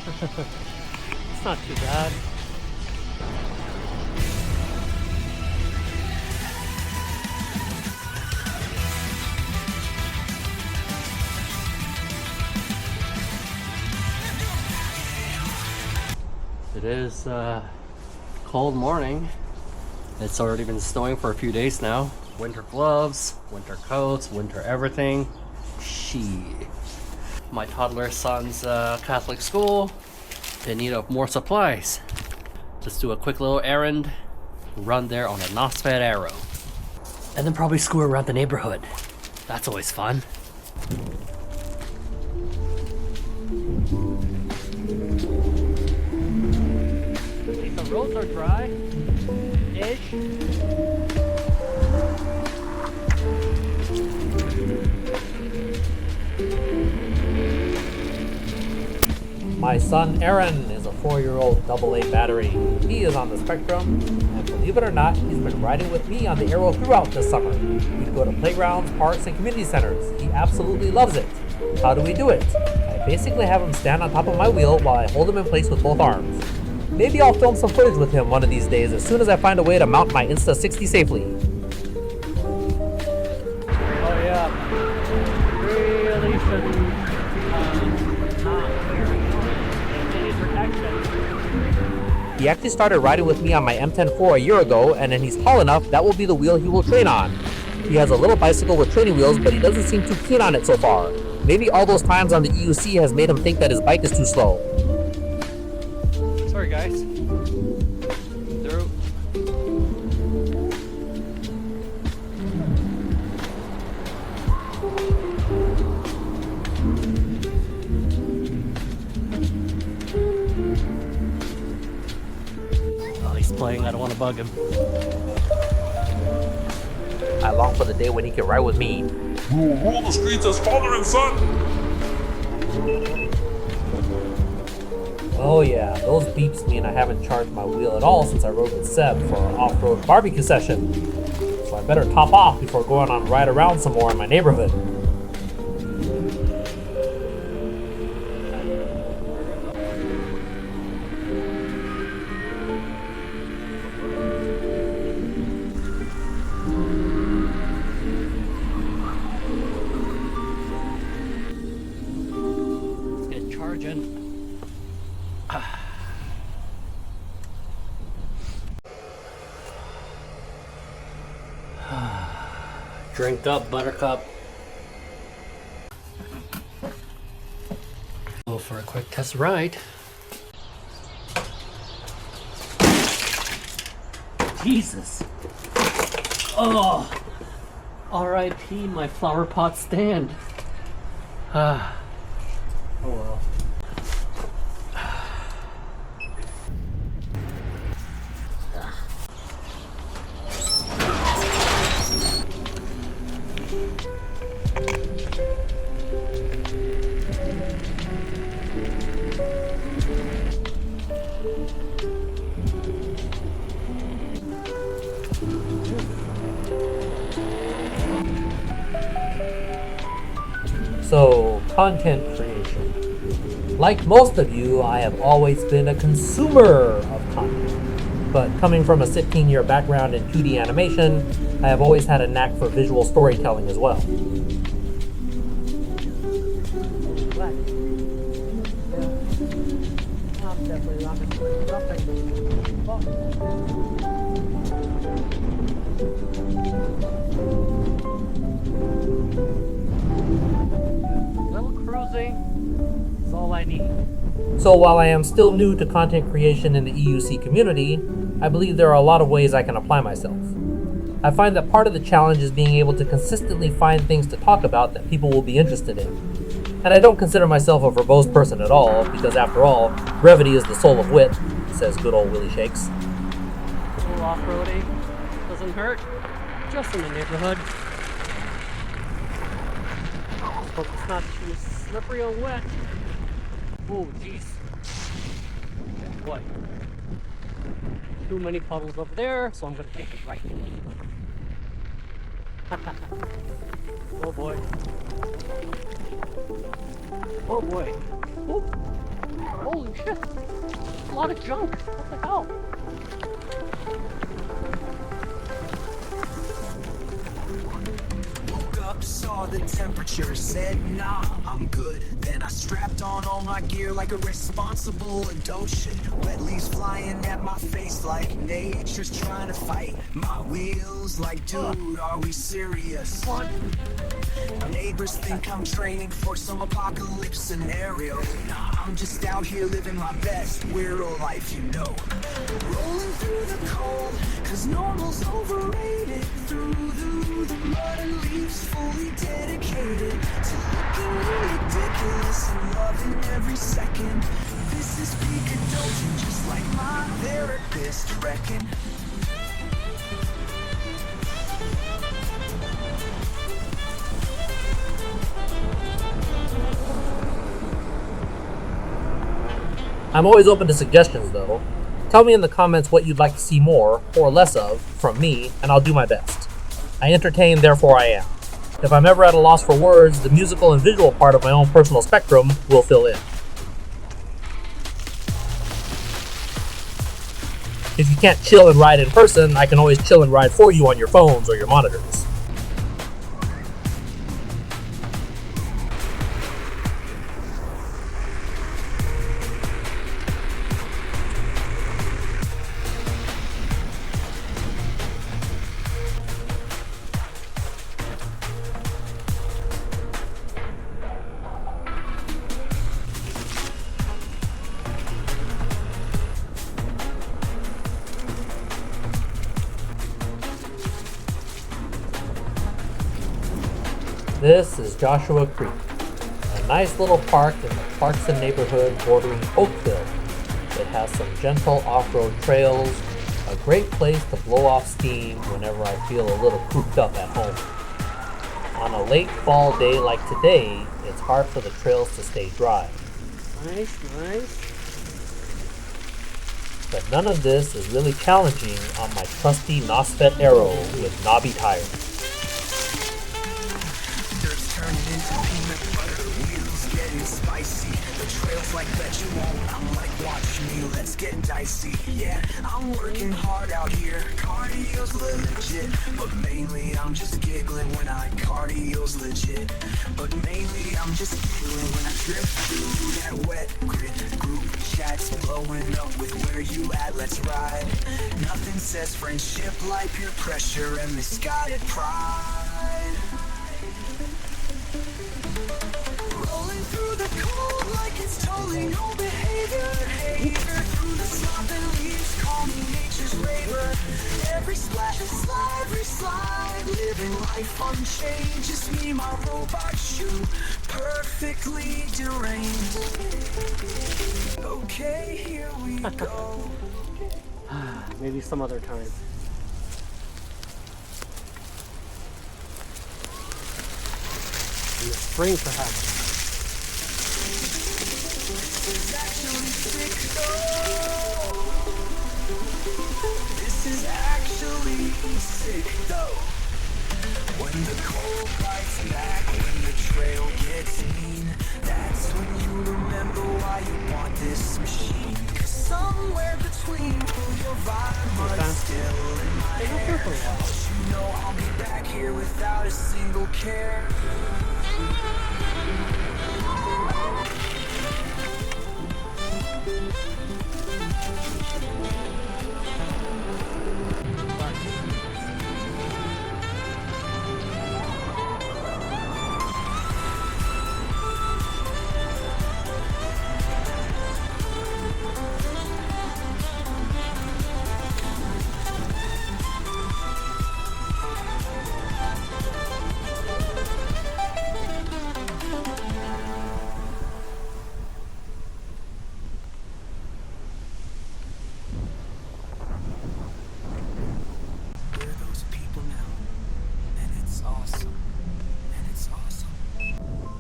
It's not too bad. It is cold morning. It's already been snowing for a few days now. Winter gloves, winter coats, winter everything. My toddler son's Catholic school in need of more supplies. Just do a quick little errand, run there on a Nosfet Aero, and then probably screw around the neighborhood. That's always fun. The roads are dry-ish. My son Aaron is a 4-year-old AA battery. He is on the spectrum, and believe it or not, he's been riding with me on the Aero throughout this summer. We go to playgrounds, parks, and community centers. He absolutely loves it. How do we do it? I basically have him stand on top of my wheel while I hold him in place with both arms. Maybe I'll film some footage with him one of these days as soon as I find a way to mount my Insta60 safely. Oh yeah, really should not any protection. He actually started riding with me on my M10-4 a year ago, and then he's tall enough that will be the wheel he will train on. He has a little bicycle with training wheels, but he doesn't seem too keen on it so far. Maybe all those times on the EUC has made him think that his bike is too slow. Sorry guys. Through. Oh, he's playing. I don't want to bug him. I long for the day when he can ride with me. We will rule the streets as father and son! Oh yeah, those beeps mean I haven't charged my wheel at all since I rode with Seb for our off-road barbecue session. So I better top off before going on a ride around some more in my neighborhood. Let's get charging. Drinked up, buttercup. Go for a quick test ride. Jesus. Oh. R.I.P. my flower pot stand. Oh well. So, content creation. Like most of you, I have always been a consumer of content. But coming from a 15-year background in 2D animation, I have always had a knack for visual storytelling as well. Is all I need. So while I am still new to content creation in the EUC community, I believe there are a lot of ways I can apply myself. I find that part of the challenge is being able to consistently find things to talk about that people will be interested in. And I don't consider myself a verbose person at all, because after all, brevity is the soul of wit, says good old Willie Shakes. A little off-roading doesn't hurt, just in the neighborhood. Hope it's not too slippery or wet. Oh, jeez. What? Too many puddles over there, so I'm gonna take it right. Oh boy. Oh boy. Oh. Holy shit. A lot of junk. What the hell? Saw the temperature, said nah, I'm good. Then I strapped on all my gear like a responsible adult should. Wet leaves flying at my face like nature's trying to fight my wheels. Like, dude, are we serious? Neighbors think I'm training for some apocalypse scenario. Nah, I'm just out here living my best weirdo life, you know. Rolling through the cold, cause normal's overrated. Through the mud and leaves, fully dedicated to looking ridiculous and loving every second. This is peak adulting, just like my therapist reckon. I'm always open to suggestions though. Tell me in the comments what you'd like to see more, or less of, from me, and I'll do my best. I entertain, therefore I am. If I'm ever at a loss for words, the musical and visual part of my own personal spectrum will fill in. If you can't chill and ride in person, I can always chill and ride for you on your phones or your monitors. This is Joshua Creek, a nice little park in the Clarkson neighborhood bordering Oakville. It has some gentle off-road trails, a great place to blow off steam whenever I feel a little cooped up at home. On a late fall day like today, it's hard for the trails to stay dry. Nice. But none of this is really challenging on my trusty Nosfet Aero with knobby tires. Turning into peanut butter, wheels getting spicy. The trail's like bet you won't. I'm like, watch me, let's get dicey. Yeah, I'm working hard out here. Cardio's legit, but mainly I'm just giggling when cardio's legit. But mainly I'm just giggling when I drift through that wet grit. Group chats blowing up with where you at, let's ride. Nothing says friendship like peer pressure and misguided pride. Rolling through the cold like it's totally no behavior. Through the slump and leaves, call me nature's raver. Every splash and slide, living life unchanged. Just me, my robot shoe, perfectly deranged. Okay, here we go. Maybe some other time. In the spring, perhaps. This is actually sick though. This is actually sick though. When the cold bites back, when the trail gets mean, that's when you remember why you want this machine. 'Cause somewhere between your vibe, but still in my hair. But you know I'll be back here without a single care.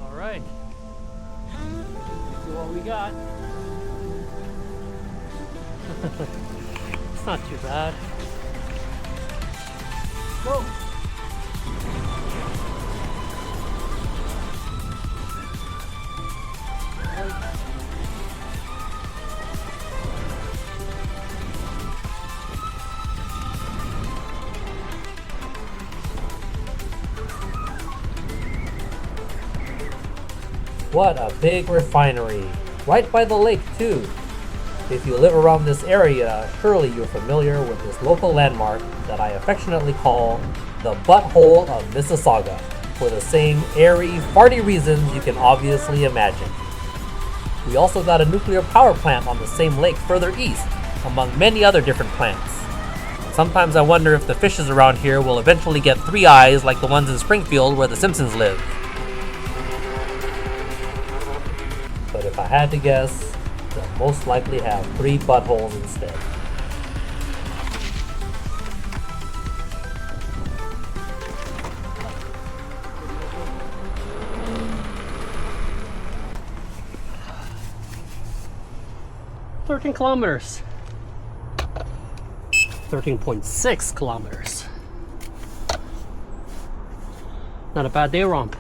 Alright. See what we got. It's not too bad. Go! What a big refinery. Right by the lake, too. If you live around this area, surely you're familiar with this local landmark that I affectionately call the butthole of Mississauga, for the same airy, farty reasons you can obviously imagine. We also got a nuclear power plant on the same lake further east, among many other different plants. Sometimes I wonder if the fishes around here will eventually get 3 eyes like the ones in Springfield where the Simpsons live. But if I had to guess, they'll most likely have 3 buttholes instead. Kilometers. 13.6 kilometers. Not a bad day romp.